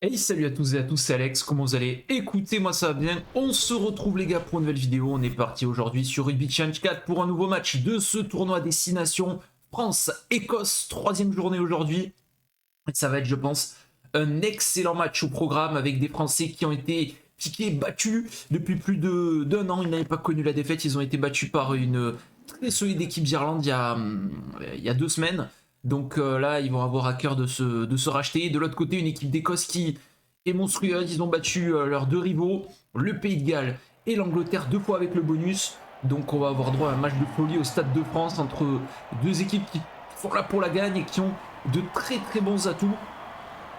Hey, salut à tous et à tous, c'est Alex, comment vous allez? Écoutez, moi ça va bien, on se retrouve les gars pour une nouvelle vidéo, on est parti aujourd'hui sur Rugby Challenge 4 pour un nouveau match de ce tournoi Destination France-Écosse, troisième journée aujourd'hui. Ça va être, je pense, un excellent match au programme avec des Français qui ont été piqués, battus depuis plus d'un an, ils n'avaient pas connu la défaite, ils ont été battus par une très solide équipe d'Irlande il y a 2 semaines. Donc là, ils vont avoir à cœur de se racheter. De l'autre côté, une équipe d'Écosse qui est monstrueuse. Ils ont battu leurs deux rivaux, le Pays de Galles et l'Angleterre, 2 fois avec le bonus. Donc on va avoir droit à un match de folie au Stade de France entre deux équipes qui sont là pour la gagne et qui ont de très très bons atouts.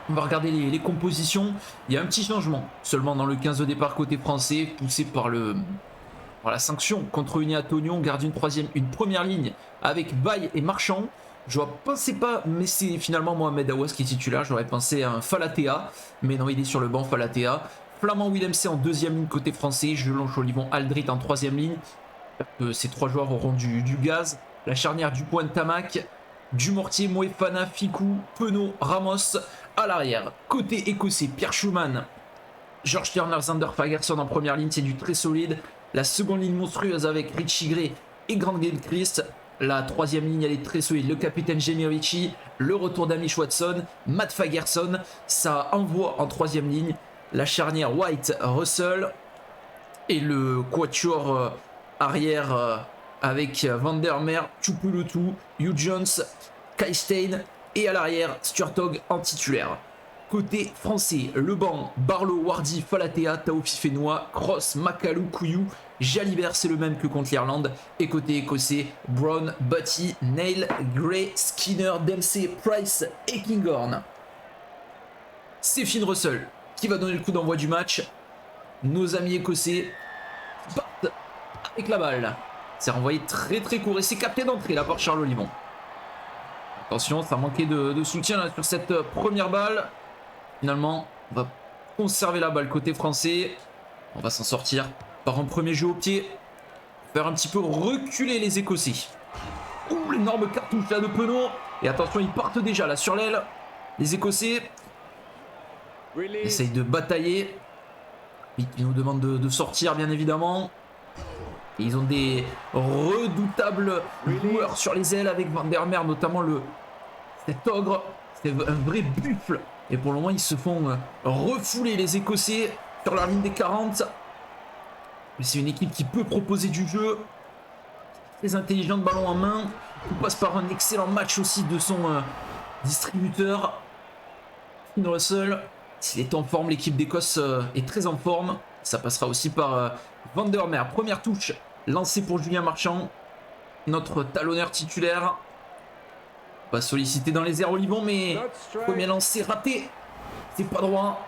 On va regarder les compositions. Il y a un petit changement seulement dans le 15 de départ côté français, poussé par la sanction contre Unia Tognon. On garde une première ligne avec Baye et Marchand. Je ne pensais pas, mais c'est finalement Mohamed Awas qui est titulaire. J'aurais pensé à un Falatea, mais non, il est sur le banc, Falatea. Flamand Willemse en deuxième ligne côté français. Jelon Cholivon Aldrit en troisième ligne. Ces trois joueurs auront du gaz. La charnière du point de Tamac, Dumortier, Moefana, Ficou, Penaud, Ramos à l'arrière. Côté écossais, Pierre Schumann, George Turner, Zander Fagerson en première ligne, c'est du très solide. La seconde ligne monstrueuse avec Richie Gray et Grant Gilchrist. La troisième ligne, elle est très solide. Le capitaine Jamie Ritchie, le retour d'Amish Watson, Matt Fagerson. Ça envoie en troisième ligne. La charnière White-Russell et le quatuor arrière avec Van der Meer, Chupulutu, Hugh Jones, Kai Stein et à l'arrière Stuart Hogg en titulaire. Côté français, le banc, Barlow, Wardy, Falatea, Taofi Fenois, Cross, Makalou, Kouyou, Jalibert, c'est le même que contre l'Irlande. Et côté écossais, Brown, Butty, Nail, Gray, Skinner, Dempsey, Price et Kinghorn. C'est Finn Russell qui va donner le coup d'envoi du match. Nos amis écossais partent avec la balle. C'est renvoyé très très court et c'est capté d'entrée là par Charles Olivon. Attention, ça manquait de soutien là, sur cette première balle. Finalement, on va conserver la balle côté français. On va s'en sortir par un premier jeu au pied. Faire un petit peu reculer les Écossais. Ouh, l'énorme cartouche là de Penaud. Et attention, ils partent déjà là sur l'aile. Les Écossais essayent de batailler. Ils nous demandent de sortir, bien évidemment. Et ils ont des redoutables joueurs sur les ailes avec Van der Meer, notamment cet ogre. C'est un vrai buffle. Et pour le moment, ils se font refouler les Écossais sur la ligne des 40. Mais c'est une équipe qui peut proposer du jeu. Très intelligente, ballon en main. On passe par un excellent match aussi de son distributeur. Finn Russell. S'il est en forme, l'équipe d'Écosse est très en forme. Ça passera aussi par Van der Meer. Première touche lancée pour Julien Marchand. Notre talonneur titulaire. On va solliciter dans les airs Olivon, mais premier lancé raté. C'est pas droit.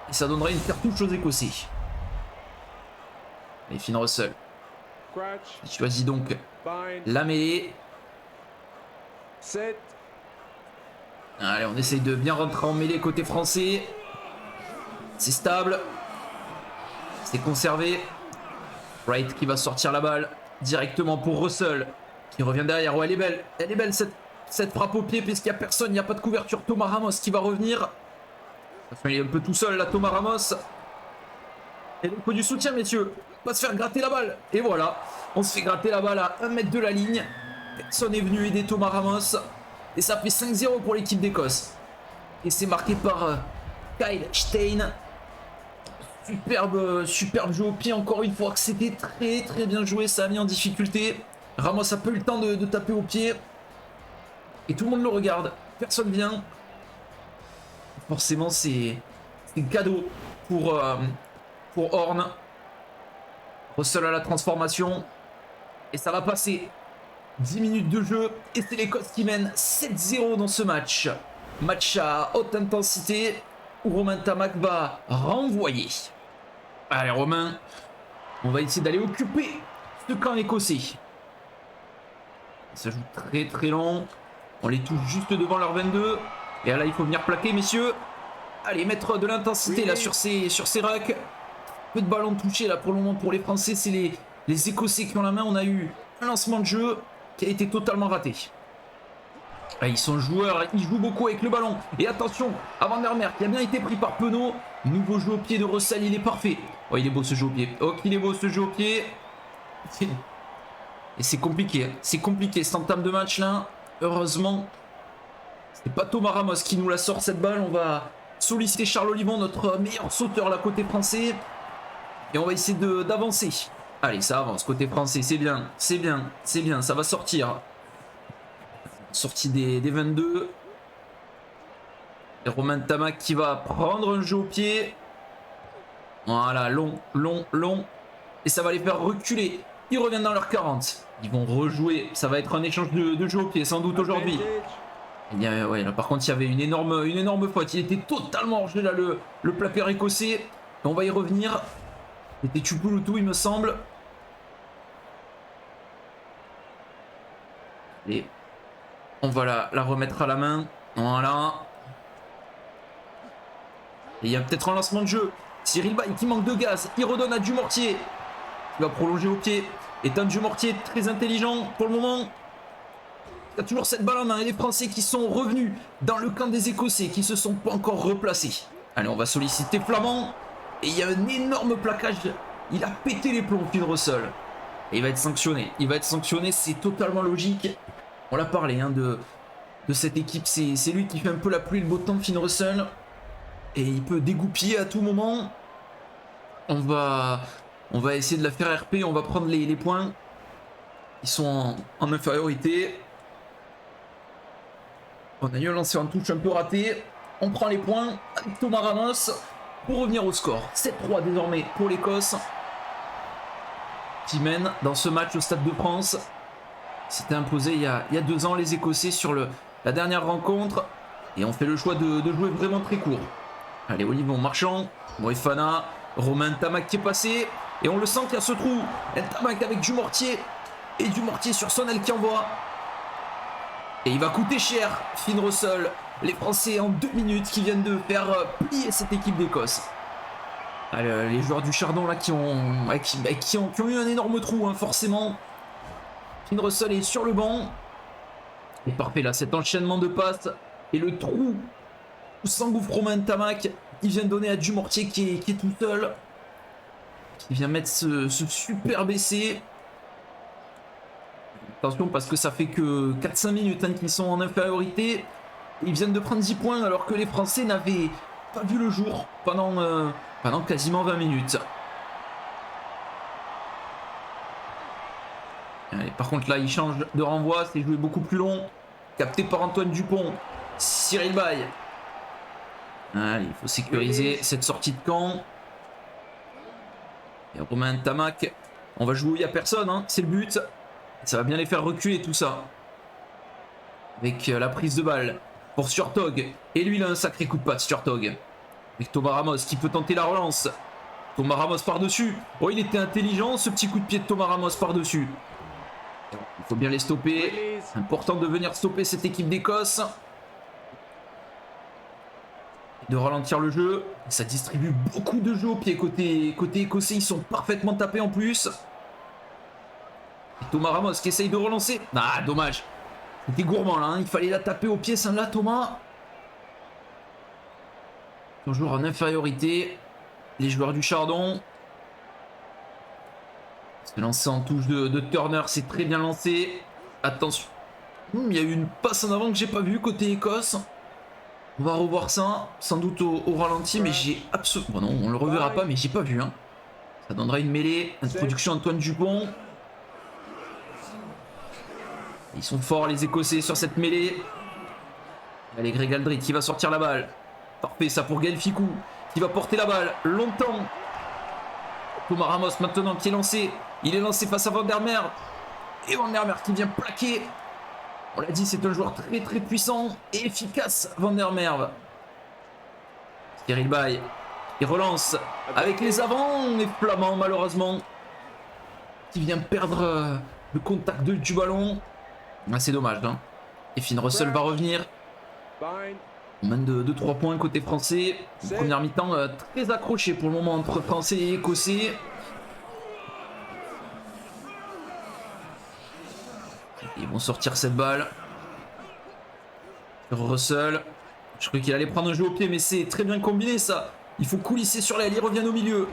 Et ça donnerait une cartouche aux Écossais. Et Finn Russell. Il choisit donc la mêlée. Allez, on essaye de bien rentrer en mêlée côté français. C'est stable. C'est conservé. Wright qui va sortir la balle directement pour Russell. Qui revient derrière. Ouais, elle est belle. Elle est belle cette frappe au pied puisqu'il n'y a personne. Il n'y a pas de couverture. Thomas Ramos qui va revenir. Il est un peu tout seul là, Thomas Ramos. Et donc, il faut du soutien, messieurs. On va se faire gratter la balle. Et voilà. On se fait gratter la balle à 1 mètre de la ligne. Personne n'est venu aider Thomas Ramos. Et ça fait 5-0 pour l'équipe d'Écosse. Et c'est marqué par Kyle Stein. Superbe jeu au pied encore une fois. C'était très très bien joué. Ça a mis en difficulté. Ramos a peu eu le temps de taper au pied. Et tout le monde le regarde. Personne vient. Forcément, c'est cadeau pour Horn. Russell à la transformation. Et ça va passer. 10 minutes de jeu. Et c'est l'Écosse qui mène 7-0 dans ce match. Match à haute intensité. Où Romain Tamac va renvoyer. Allez, Romain. On va essayer d'aller occuper ce camp écossais. Ça joue très très long. On les touche juste devant leur 22. Et là, il faut venir plaquer, messieurs. Allez, mettre de l'intensité là sur ces rucks. Peu de ballons touchés là pour le moment pour les Français. C'est les Écossais qui ont la main. On a eu un lancement de jeu qui a été totalement raté. Ah, ils sont joueurs, ils jouent beaucoup avec le ballon. Et attention à Van der Merch qui a bien été pris par Penaud. Nouveau jeu au pied de Russell, il est parfait. Oh, il est beau ce jeu au pied. Oh, qu'il est beau ce jeu au pied. Et c'est compliqué. C'est compliqué cette entame de match là. Heureusement, c'est pas Thomas Ramos qui nous la sort cette balle. On va solliciter Charles Olivon, notre meilleur sauteur là côté français. Et on va essayer d'avancer. Allez, ça avance côté français. C'est bien, c'est bien, c'est bien. Ça va sortir. Sortie des 22. Et Romain Tamac qui va prendre un jeu au pied. Voilà, long, long, long. Et ça va les faire reculer. Ils reviennent dans leur 40. Ils vont rejouer. Ça va être un échange de jeu au pied, sans doute aujourd'hui. Ouais, là, par contre, il y avait une énorme faute. Il était totalement hors jeu, là, le plaqueur écossais. Et on va y revenir. C'était Tupulutu, il me semble. Et on va la remettre à la main. Voilà. Et il y a peut-être un lancement de jeu. Cyril Bay qui manque de gaz. Il redonne à Dumortier. Il va prolonger au pied. Et un Dumortier très intelligent pour le moment. Il y a toujours cette balle en main. Et les Français qui sont revenus dans le camp des Écossais, qui se sont pas encore replacés. Allez, on va solliciter Flamand. Et il y a un énorme plaquage. Il a pété les plombs, Finn Russell. Et il va être sanctionné. Il va être sanctionné, c'est totalement logique. On l'a parlé hein, de cette équipe. C'est lui qui fait un peu la pluie et le beau temps, Finn Russell. Et il peut dégoupiller à tout moment. On va essayer de la faire RP. On va prendre les points. Ils sont en infériorité. On a eu un lancer en touche un peu raté. On prend les points avec Thomas Ramos pour revenir au score. 7-3 désormais pour l'Écosse, qui mène dans ce match au Stade de France. C'était imposé il y a 2 ans les Écossais sur la dernière rencontre. Et on fait le choix de jouer vraiment très court. Allez, Olivon Marchand, Moefana, Romain Tamac qui est passé. Et on le sent qu'il y a ce trou. Tamac avec Dumortier. Et Dumortier sur son aile qui envoie. Et il va coûter cher, Finn Russell. Les Français en 2 minutes qui viennent de faire plier cette équipe d'Écosse. Les joueurs du Chardon là qui ont eu un énorme trou hein, forcément. Finn Russell est sur le banc. Et parfait là, cet enchaînement de passes. Et le trou où s'engouffre Romain Tamac. Il vient de donner à Dumortier qui est tout seul. Qui vient mettre ce super essai. Attention parce que ça fait que 4-5 minutes hein, qu'ils sont en infériorité. Ils viennent de prendre 10 points alors que les Français n'avaient pas vu le jour pendant quasiment 20 minutes. Allez, par contre là il change de renvoi, c'est joué beaucoup plus long. Capté par Antoine Dupont. Cyril Bay. Allez, il faut sécuriser cette sortie de camp. Et Romain Tamac. On va jouer où il n'y a personne, hein, c'est le but. Ça va bien les faire reculer tout ça. Avec la prise de balle pour Sturtog. Et lui il a un sacré coup de patte Sturtog. Avec Thomas Ramos qui peut tenter la relance. Thomas Ramos par-dessus. Oh il était intelligent ce petit coup de pied de Thomas Ramos par-dessus. Il faut bien les stopper. Important de venir stopper cette équipe d'Écosse. De ralentir le jeu. Ça distribue beaucoup de jeux au pied côté écossais. Ils sont parfaitement tapés en plus. Et Thomas Ramos qui essaye de relancer. Ah dommage. C'était gourmand là. Hein. Il fallait la taper au pied celle-là Thomas. Toujours en infériorité. Les joueurs du Chardon. Se lancer en touche de Turner. C'est très bien lancé. Attention. Il y a eu une passe en avant que j'ai pas vue côté Écosse. On va revoir ça, sans doute au ralenti, mais j'ai absolument... Bon non, on le reverra pas, mais j'ai pas vu. Hein. Ça donnera une mêlée. Introduction Antoine Dupont. Ils sont forts les Écossais sur cette mêlée. Allez, Greg Aldrit qui va sortir la balle. Parfait, ça pour Gaël Ficou, qui va porter la balle longtemps. Thomas Ramos maintenant qui est lancé. Il est lancé face à Van der Merwe. Et Van der Merwe qui vient plaquer. On l'a dit, c'est un joueur très très puissant et efficace, Van der Merwe. Cyril Bay, il relance avec les avants et Flamand malheureusement qui vient perdre le contact du ballon. Ah, c'est dommage. Hein. Et Finn Russell va revenir. On mène de 3 points côté français. Première mi-temps très accrochée pour le moment entre français et écossais. Ils vont sortir cette balle. Russell. Je croyais qu'il allait prendre un jeu au pied, mais c'est très bien combiné ça. Il faut coulisser sur l'aile, ils reviennent au milieu.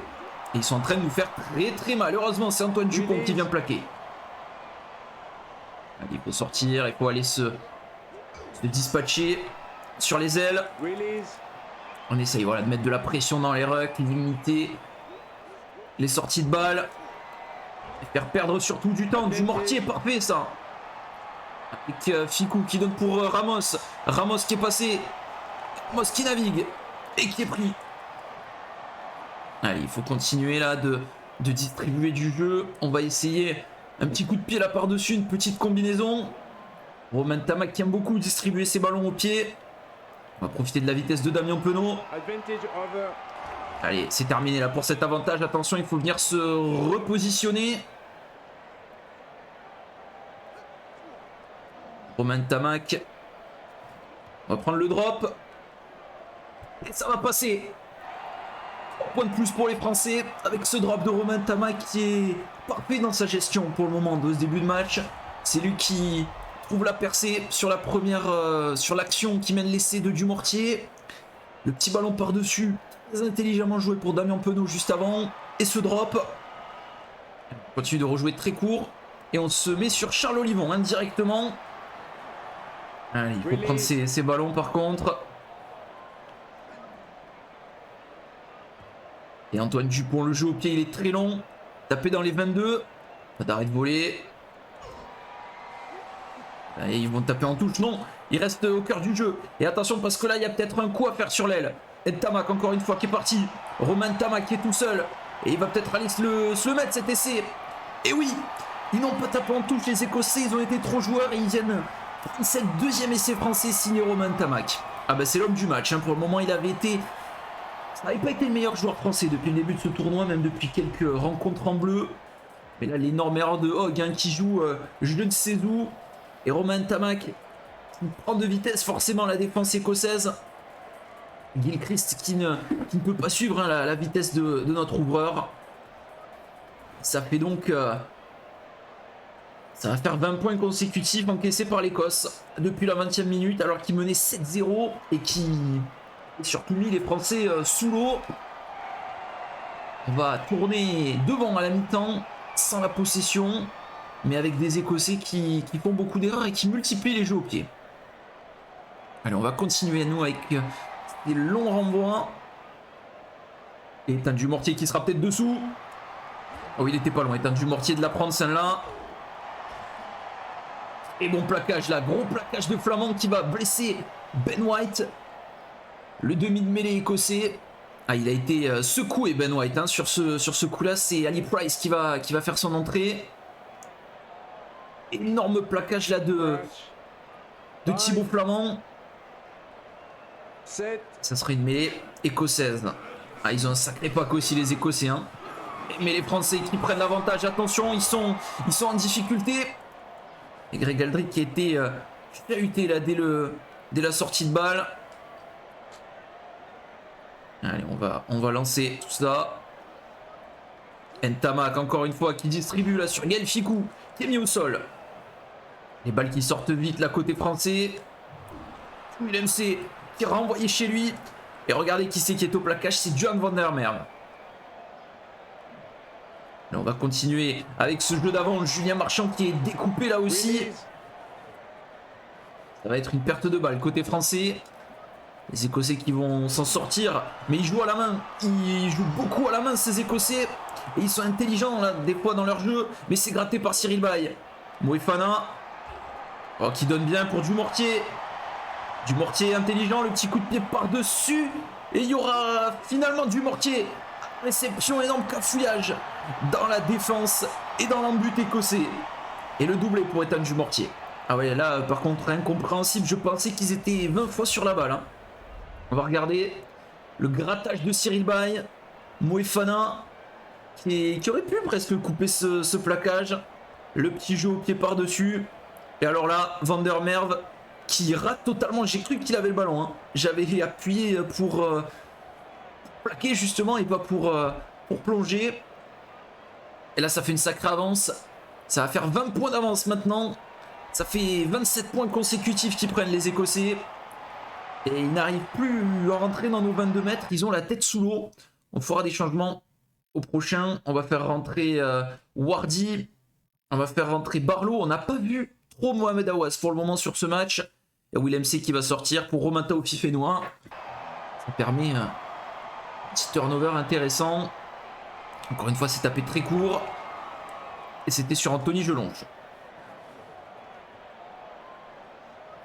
Et ils sont en train de nous faire très très mal. Heureusement, c'est Antoine Dupont qui vient plaquer. Allez, il faut sortir, il faut aller se dispatcher sur les ailes. On essaye voilà, de mettre de la pression dans les rucks, limiter les sorties de balles. Et faire perdre surtout du temps, du mortier, parfait ça. Avec Ficou qui donne pour Ramos. Ramos qui est passé. Ramos qui navigue et qui est pris. Allez, il faut continuer là de distribuer du jeu. On va essayer un petit coup de pied là par-dessus, une petite combinaison. Romain Tamac qui aime beaucoup distribuer ses ballons au pied. On va profiter de la vitesse de Damien Penaud. Allez, c'est terminé là pour cet avantage. Attention, il faut venir se repositionner. Romain Tamac. On va prendre le drop. Et ça va passer. 3 points de plus pour les Français avec ce drop de Romain Tamac qui est parfait dans sa gestion pour le moment de ce début de match. C'est lui qui trouve la percée sur la première, sur l'action qui mène l'essai de Dumortier. Le petit ballon par-dessus, très intelligemment joué pour Damien Penaud juste avant. Et ce drop. On continue de rejouer très court. Et on se met sur Charles Olivon indirectement. Allez, il faut prendre ses ballons par contre. Et Antoine Dupont, le jeu au pied, il est très long. Tapé dans les 22. Pas d'arrêt de voler. Et ils vont taper en touche. Non, il reste au cœur du jeu. Et attention parce que là, il y a peut-être un coup à faire sur l'aile. Et Tamac, encore une fois, qui est parti. Romain Tamac qui est tout seul. Et il va peut-être aller se le mettre cet essai. Et oui, ils n'ont pas tapé en touche les Écossais. Ils ont été trop joueurs et ils viennent prendre cette deuxième essai français signé Romain Tamac. Ah bah c'est l'homme du match. Hein. Pour le moment, il avait été... Ça n'avait pas été le meilleur joueur français depuis le début de ce tournoi, même depuis quelques rencontres en bleu. Mais là, l'énorme erreur de Hogg hein, qui joue je ne sais où. Et Romain Tamac qui prend de vitesse forcément la défense écossaise. Gilchrist qui ne peut pas suivre hein, la vitesse de notre ouvreur. Ça fait donc... ça va faire 20 points consécutifs encaissés par l'Écosse depuis la 20e minute alors qu'il menait 7-0 et qui... surtout mis les Français sous l'eau. On va tourner devant à la mi-temps sans la possession, mais avec des Écossais qui font beaucoup d'erreurs et qui multiplient les jeux au pied. Allez, on va continuer nous avec des longs renvois. Et Étienne Dumortier qui sera peut-être dessous. Oh, il était pas loin. Étienne Dumortier de la prendre celle-là. Et bon plaquage là, gros plaquage de Flamand qui va blesser Ben White. Le demi de mêlée écossais. Ah, il a été secoué Ben White hein, sur ce coup-là. C'est Ali Price qui va faire son entrée. Énorme plaquage là de Thibaut Flamand. Ça serait une mêlée écossaise. Ah, ils ont un sacré pack aussi les Écossais. Hein. Mais les Français qui prennent l'avantage. Attention, ils sont en difficulté. Et Greg Aldric qui a été chahuté là dès la sortie de balle. Allez, on va lancer tout ça. Ntamak, encore une fois, qui distribue là sur Gaël Ficou, qui est mis au sol. Les balles qui sortent vite, là, côté français. Willem C, qui est renvoyé chez lui. Et regardez qui c'est qui est au plaquage, c'est Johan van der Merwe. Et on va continuer avec ce jeu d'avant. Julien Marchand qui est découpé là aussi. Ça va être une perte de balle côté français. Les Écossais qui vont s'en sortir, mais ils jouent à la main. Ils jouent beaucoup à la main ces Écossais. Et ils sont intelligents là, des fois dans leur jeu. Mais c'est gratté par Cyril Baye. Moefana. Oh, qui donne bien pour Dumortier. Dumortier intelligent, le petit coup de pied par-dessus. Et il y aura finalement Dumortier. Réception, énorme cafouillage dans la défense et dans l'embut écossais. Et le doublé pour Étienne Dumortier. Ah ouais, là par contre incompréhensible. Je pensais qu'ils étaient 20 fois sur la balle. Hein. On va regarder le grattage de Cyril Baye. Moefana qui aurait pu presque couper ce plaquage. Le petit jeu au pied par-dessus. Et alors là, Van der Merwe qui rate totalement. J'ai cru qu'il avait le ballon. Hein. J'avais appuyé pour plaquer justement et pas pour plonger. Et là, ça fait une sacrée avance. Ça va faire 20 points d'avance maintenant. Ça fait 27 points consécutifs qui prennent les Écossais. Et ils n'arrivent plus à rentrer dans nos 22 mètres. Ils ont la tête sous l'eau. On fera des changements au prochain. On va faire rentrer Wardy. On va faire rentrer Barlow. On n'a pas vu trop Mohamed Aouas pour le moment sur ce match. Il y a Willem C qui va sortir pour Romain Taofifénois. Ça permet un petit turnover intéressant. Encore une fois, c'est tapé très court. Et c'était sur Anthony Gelonge.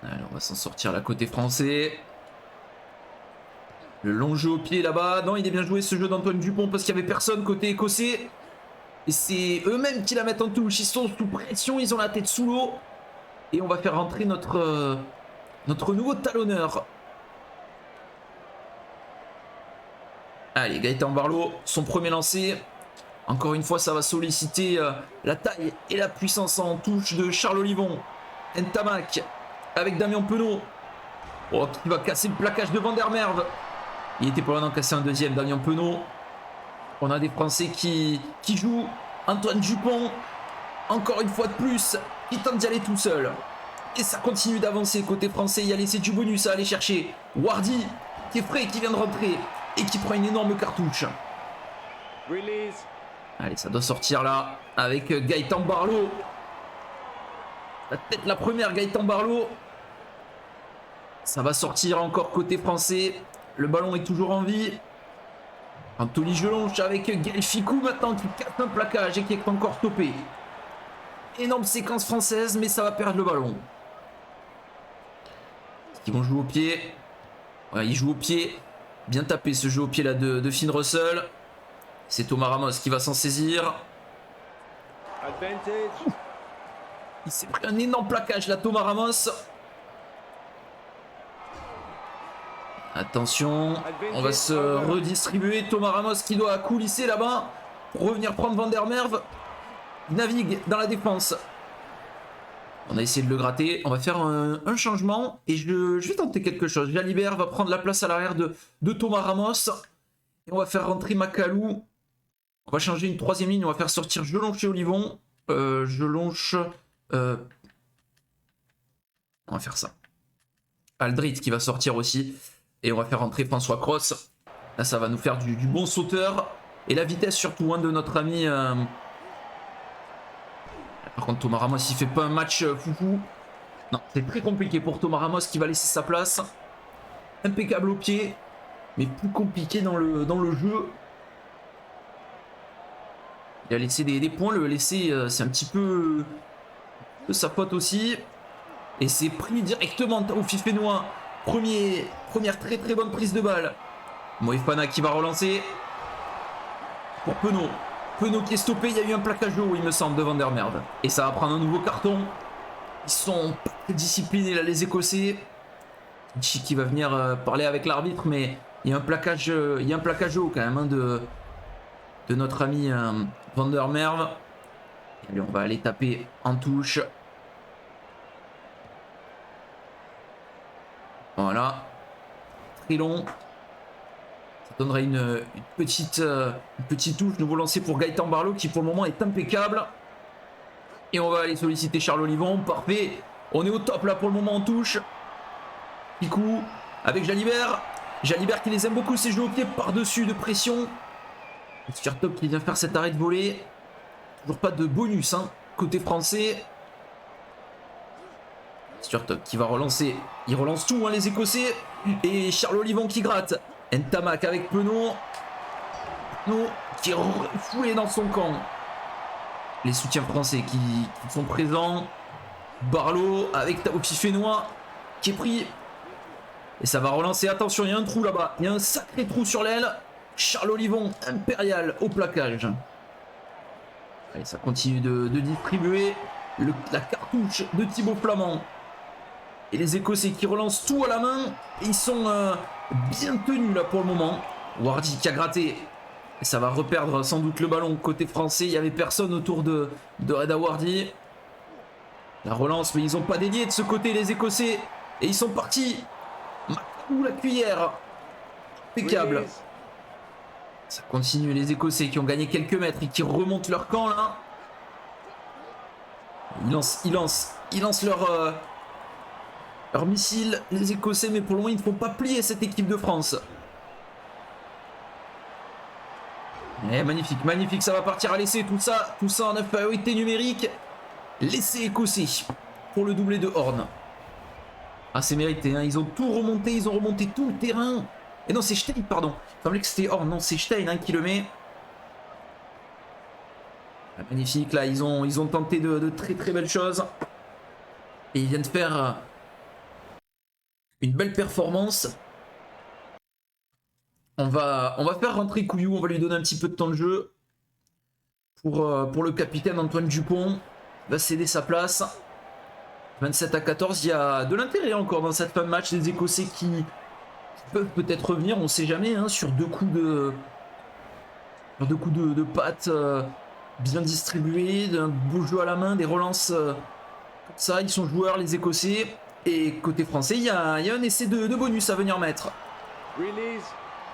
Alors, on va s'en sortir là côté français. Le long jeu au pied là-bas. Non, il est bien joué ce jeu d'Antoine Dupont parce qu'il n'y avait personne côté écossais. Et c'est eux-mêmes qui la mettent en touche. Ils sont sous pression, ils ont la tête sous l'eau. Et on va faire rentrer notre nouveau talonneur. Allez, Gaëtan Barlow, son premier lancé. Encore une fois, ça va solliciter la taille et la puissance en touche de Charles Olivon. Ntamak avec Damien Penaud. Oh, qui va casser le plaquage de Van der Merwe. Il était pas loin d'en casser un deuxième, Damien Penaud. On a des Français qui jouent. Antoine Dupont, encore une fois de plus, il tente d'y aller tout seul. Et ça continue d'avancer côté français. Il y a laissé du bonus à aller chercher. Wardy, qui est frais, qui vient de rentrer. Et qui prend une énorme cartouche. Release. Allez, ça doit sortir là. Avec Gaëtan Barlow. Peut-être la première, Gaëtan Barlow. Ça va sortir encore côté français. Le ballon est toujours en vie. Anthony Gelonge avec Gaël Ficou maintenant qui casse un plaquage et qui est encore stoppé. Énorme séquence française, mais ça va perdre le ballon. Ils vont jouer au pied. Ouais, ils jouent au pied. Bien tapé ce jeu au pied là de Finn Russell. C'est Thomas Ramos qui va s'en saisir. Advantage. Il s'est pris un énorme plaquage là, Thomas Ramos. Attention, on va se redistribuer. Thomas Ramos qui doit coulisser là-bas pour revenir prendre Van der Merwe. Il navigue dans la défense. On a essayé de le gratter. On va faire un changement et je vais tenter quelque chose. Jalibert va prendre la place à l'arrière de Thomas Ramos. Et on va faire rentrer Macalou. On va changer une troisième ligne. On va faire sortir Gelonche et Olivon. Gelonche. On va faire ça. Aldrit qui va sortir aussi. Et on va faire rentrer François Cross. Là, ça va nous faire du bon sauteur. Et la vitesse surtout de notre ami. Par contre, Thomas Ramos, il fait pas un match foufou. Non, c'est très compliqué pour Thomas Ramos qui va laisser sa place. Impeccable au pied. Mais plus compliqué dans le jeu. Il a laissé des points. Le laisser, c'est un petit peu sa faute aussi. Et c'est pris directement au Fifénois. Première très très bonne prise de balle. Moefana qui va relancer. Pour Penaud. Penaud qui est stoppé. Il y a eu un plaquage haut, il me semble, de Van der Merwe. Et ça va prendre un nouveau carton. Ils sont pas très disciplinés là, les Écossais. Qui va venir parler avec l'arbitre, mais il y a un plaquage haut quand même de notre ami Van der Merwe. Allez, on va aller taper en touche. Voilà. Très long. Ça donnerait une petite touche. Nouveau lancé pour Gaëtan Barlow qui pour le moment est impeccable. Et on va aller solliciter Charles Olivon. Parfait. On est au top là pour le moment en touche. Petit coup avec Jalibert. Jalibert qui les aime beaucoup, ces jeux au pied par-dessus de pression. Top qui vient faire cet arrêt de volée. Toujours pas de bonus côté français. Top qui va relancer. Il relance tout les Écossais. Et Charles Olivon qui gratte. Ntamak avec Penaud. Penaud qui est refoulé dans son camp. Les soutiens français qui sont présents. Barlow avec Taofifénois qui est pris. Et ça va relancer. Attention, il y a un trou là-bas. Il y a un sacré trou sur l'aile. Charles Olivon, impérial au plaquage. Allez, ça continue de distribuer la cartouche de Thibaut Flamand. Et les Écossais qui relancent tout à la main. Et ils sont bien tenus là pour le moment. Wardy qui a gratté. Et ça va reperdre sans doute le ballon côté français. Il n'y avait personne autour de Reda Wardy. La relance, mais ils n'ont pas délié de ce côté les Écossais. Et ils sont partis. Macalou la cuillère. Impeccable. Ça continue les Écossais qui ont gagné quelques mètres et qui remontent leur camp là. Ils lancent Leur missile, les Écossais, mais pour le moment, ils ne font pas plier cette équipe de France. Et magnifique, magnifique, ça va partir à l'essai, tout ça en infériorité numérique. L'essai écossais pour le doublé de Horn. Ah, c'est mérité, hein. Ils ont tout remonté, ils ont remonté tout le terrain. Et non, c'est Stein, pardon. Il semblait que c'était Horn, non, c'est Stein hein, qui le met. Ah, magnifique, là, ils ont tenté de très très belles choses. Et ils viennent de faire une belle performance. On va faire rentrer Couillou, on va lui donner un petit peu de temps de jeu. Pour le capitaine Antoine Dupont. Il va céder sa place. 27-14, il y a de l'intérêt encore dans cette fin de match. Les Écossais qui peuvent peut-être revenir, on ne sait jamais, hein, sur deux coups de patte bien distribués, d'un beau jeu à la main, des relances comme ça. Ils sont joueurs, les Écossais. Et côté français, il y a un essai de bonus à venir mettre. Release.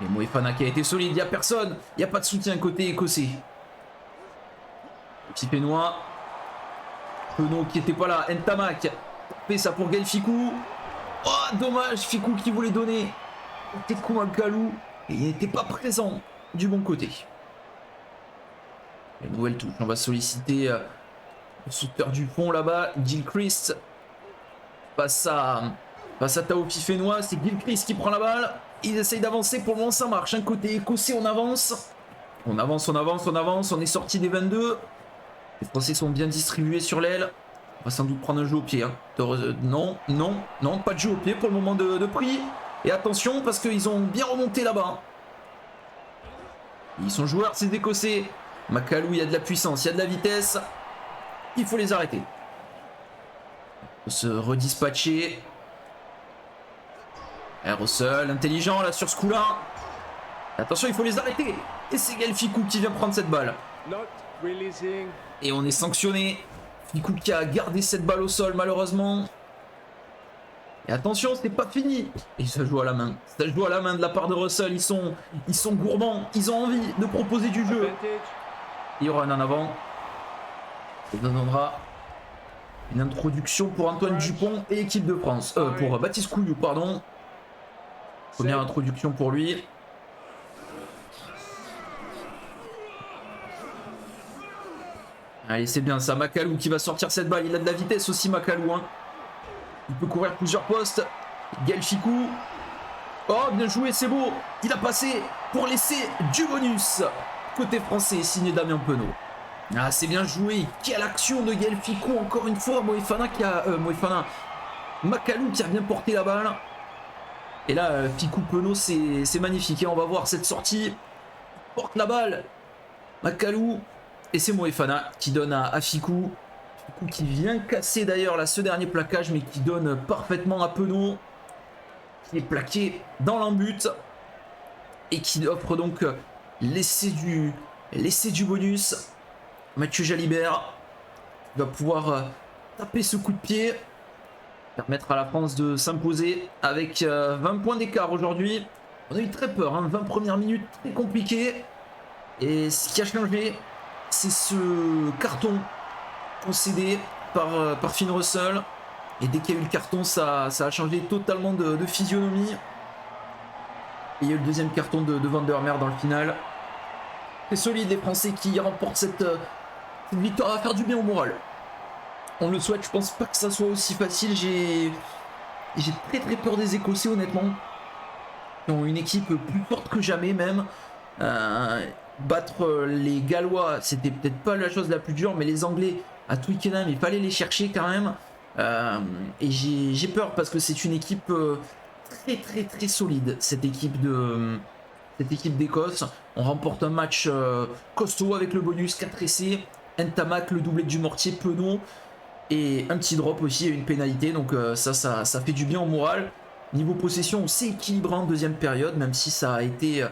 Et Moefana qui a été solide, il n'y a personne, il n'y a pas de soutien côté écossais. Petit Pénois. Penaud qui n'était pas là, Ntamak. Fait ça pour Gaël Fickou. Oh, dommage, Fickou qui voulait donner. Tekou Makalou. Et il n'était pas présent du bon côté. Une nouvelle touche, on va solliciter le sauteur du fond là-bas, Gilchrist. Passe à Tao Fifénois, c'est Gilchrist qui prend la balle. Ils essayent d'avancer, pour le moment ça marche. Un côté écossais, on avance. On avance, on est sorti des 22. Les Français sont bien distribués sur l'aile. On va sans doute prendre un jeu au pied. Hein. Non, pas de jeu au pied pour le moment de prix. Et attention, parce qu'ils ont bien remonté là-bas. Ils sont joueurs, ces Écossais. Makalou, il y a de la puissance, il y a de la vitesse. Il faut les arrêter. Il faut se redispatcher. Russell, intelligent là sur ce coup-là. Attention, il faut les arrêter. Et c'est Gaël Fickou qui vient prendre cette balle. Not releasing. Et on est sanctionné. Fickou qui a gardé cette balle au sol malheureusement. Et attention, c'est pas fini. Et ça joue à la main. Ça joue à la main de la part de Russell. Ils sont gourmands. Ils ont envie de proposer du jeu. Advantage. Il y aura un en avant. Ça donnera une introduction pour Antoine Dupont et équipe de France. Pour Baptiste Couillou, pardon. Première introduction pour lui. Allez, c'est bien ça. Makalou qui va sortir cette balle. Il a de la vitesse aussi, Makalou. Hein. Il peut couvrir plusieurs postes. Gaël Fickou. Oh, bien joué, c'est beau. Il a passé pour laisser du bonus. Côté français, signé Damien Penaud. Ah, c'est bien joué. Quelle action de Gaël Fickou. Encore une fois, Makalou qui a bien porté la balle. Et là, Fickou Penaud, c'est magnifique. Et on va voir cette sortie. Il porte la balle. Makalou. Et c'est Moefana qui donne à Fickou. Fickou qui vient casser d'ailleurs là ce dernier plaquage, mais qui donne parfaitement à Penaud. Qui est plaqué dans l'embut. Et qui offre donc l'essai du bonus. Mathieu Jalibert va pouvoir taper ce coup de pied. Permettre à la France de s'imposer avec 20 points d'écart aujourd'hui. On a eu très peur, hein, 20 premières minutes très compliquées. Et ce qui a changé, c'est ce carton concédé par Finn Russell. Et dès qu'il y a eu le carton, ça a changé totalement de physionomie. Et il y a eu le deuxième carton de Van der Meer dans le final. C'est solide, les Français qui remportent cette victoire va faire du bien au moral. On le souhaite, je pense pas que ça soit aussi facile. J'ai très très peur des Écossais honnêtement. Ils ont une équipe plus forte que jamais même. Battre les Gallois, c'était peut-être pas la chose la plus dure, mais les Anglais à Twickenham, il fallait les chercher quand même. Et j'ai peur parce que c'est une équipe très très très solide, cette équipe d'Écosse. On remporte un match costaud avec le bonus 4 essais, Ntamak, le doublé du mortier, Penaud. Et un petit drop aussi et une pénalité, donc ça fait du bien au moral. Niveau possession, c'est équilibré en deuxième période, même si ça a été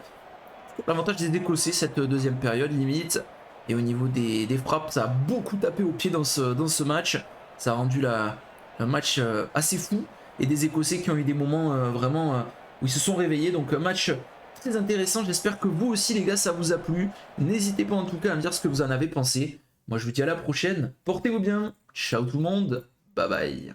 l'avantage des Écossais cette deuxième période limite. Et au niveau des frappes, ça a beaucoup tapé au pied dans ce match. Ça a rendu un match assez fou. Et des Écossais qui ont eu des moments vraiment où ils se sont réveillés. Donc un match très intéressant. J'espère que vous aussi les gars, ça vous a plu. N'hésitez pas en tout cas à me dire ce que vous en avez pensé. Moi je vous dis à la prochaine. Portez-vous bien. Ciao tout le monde. Bye bye.